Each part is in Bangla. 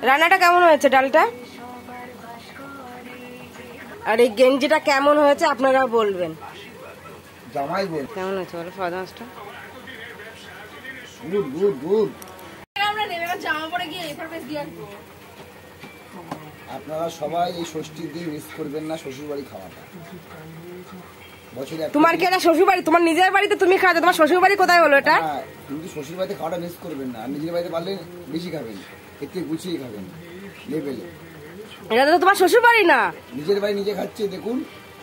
রান্নাটা কেমন হয়েছে ডালটা? আর এই গেঞ্জিটা কেমন হয়েছে আপনারা বলবেন। জামাই বল কেমন হয়েছে বলো ফাদা মাছটা? Good good good. আপনারা সবাই এই ষষ্ঠীর দিন মিস করবেন না শ্বশুর বাড়ি খাওয়াটা। তোমার কি এটা শ্বশুর বাড়ি? তোমার নিজের বাড়িতে তুমি খাওয়াতে, তোমার শ্বশুর বাড়ি কোথায় হলো এটা? কিন্তু শ্বশুর বাড়িতে খাওয়াটা মিস করবেন না, নিজের বাড়িতে পারলে বেশি খাবেন, একটু গুছিয়ে খাবেন লেভেলে। এটা তো তোমার শ্বশুর বাড়ি না, নিজের বাড়ি নিজে খাচ্ছে। দেখুন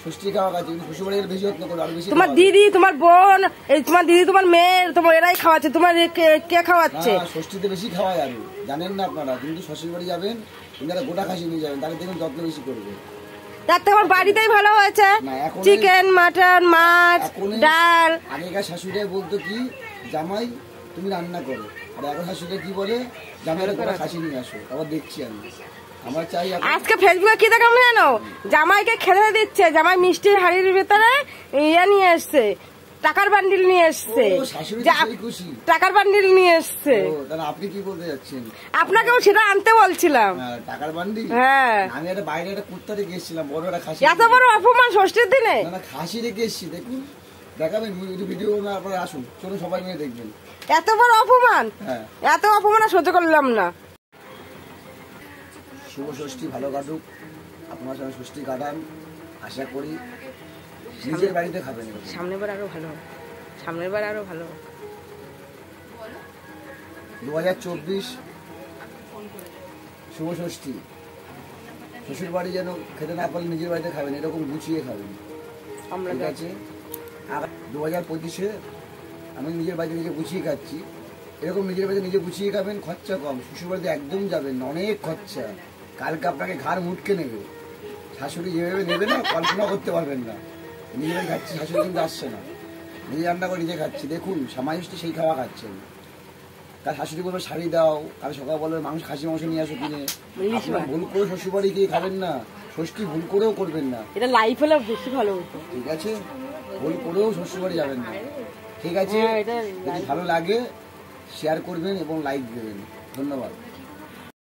ষষ্ঠী খাওয়া খাচ্ছে, কিন্তু শ্বশুর বাড়ি বেশি যত্ন করবে, আরো বেশি। তোমার দিদি, তোমার বোন, এই তোমার দিদি, তোমার মেয়ে, তোমার এরাই খাওয়াচ্ছে। তোমার কে খাওয়াচ্ছে? ষষ্ঠীতে বেশি খাওয়ায় আর জানেন না আপনারা, কিন্তু শ্বশুর বাড়ি যাবেন আপনারা গোটা খাসি নিয়ে যাবেন, তাহলে দেখুন যত্ন বেশি করবে। তার তো আমার বাড়িতেই ভালো হয়েছে, চিকেন, মাটন, মাছ, ডাল। আগেকার শাশুড়িরা বলতো কি, জামাই তুমি রান্না করো, আর এখন শাশুড়িরা কি বলে, জামাইরা গোটা খাসি নিয়ে আসো। আবার দেখছি আমি, আমরা চাই। আজকে ফেসবুকে কি দেখলাম জানো, জামাইকে খেতে দিচ্ছে, জামাই মিষ্টির হাড়ির ভেতরে ইয়ে নিয়ে এসছে, টাকার বান্ডিল নিয়ে এসছে, টাকার বান্ডিল নিয়ে এসছে। আপনি কি বলতে যাচ্ছেন? আপনাকেও সেটা আনতে বলছিলাম। টাকার বান্ডিল? হ্যাঁ, আমি একটা বাইরে একটা কুত্তা রেখে এসেছিলাম, বড় একটা খাসি। এত বড় অপমান ষষ্ঠীর দিনে? না খাসি রেখে এসেছি, দেখুন দেখাবেন ভিডিও, আপনারা আসুন, চলুন সবাই মিলে দেখবেন। এত বড় অপমান? এত অপমান সহ্য করলাম না। শুভ ষষ্ঠী ভালো কাটুক, আপনার সঙ্গে ষষ্ঠী কাটান, আশা করি নিজের বাড়িতে খাবেন। সামনের বার আরো ভালো, সামনের বার আরো ভালো। 2024 শুভ ষষ্ঠী, শ্বশুর বাড়ি যেন খেতে না পারলে নিজের বাড়িতে খাবেন, এরকম গুছিয়ে খাবেন, ঠিক আছে? আর 2025-এ আমি নিজের বাড়িতে নিজে গুছিয়ে খাচ্ছি, এরকম নিজের বাড়িতে নিজে গুছিয়ে খাবেন, খরচা কম। শ্বশুর বাড়িতে একদম যাবেন না, অনেক খরচা, কালকে আপনাকে ঘাড় মুটকে নেবে। শাশুড়ি যেভাবে নেবে না, কল্পনা করতে পারবেন না। নিজে বাড়ি খাচ্ছি, শাশুড়ি কিন্তু আসছে না, নিজে রান্না করে নিজে খাচ্ছি। দেখুন সামাই ষষ্ঠী সেই খাওয়া খাচ্ছেন। তার শাশুড়ি বলবে শাড়ি দাও, কাল সকাল বলবে মাংস, খাসি মাংস নিয়ে আসো কিনে। আপনার ভুল করে শ্বশুর বাড়ি গিয়ে খাবেন না, ষষ্ঠী ভুল করেও করবেন না। এটা লাইফ হলে বেশি ভালো হতো, ঠিক আছে? ভুল করেও শ্বশুর বাড়ি যাবেন না, ঠিক আছে? যদি ভালো লাগে শেয়ার করবেন এবং লাইক দেবেন। ধন্যবাদ।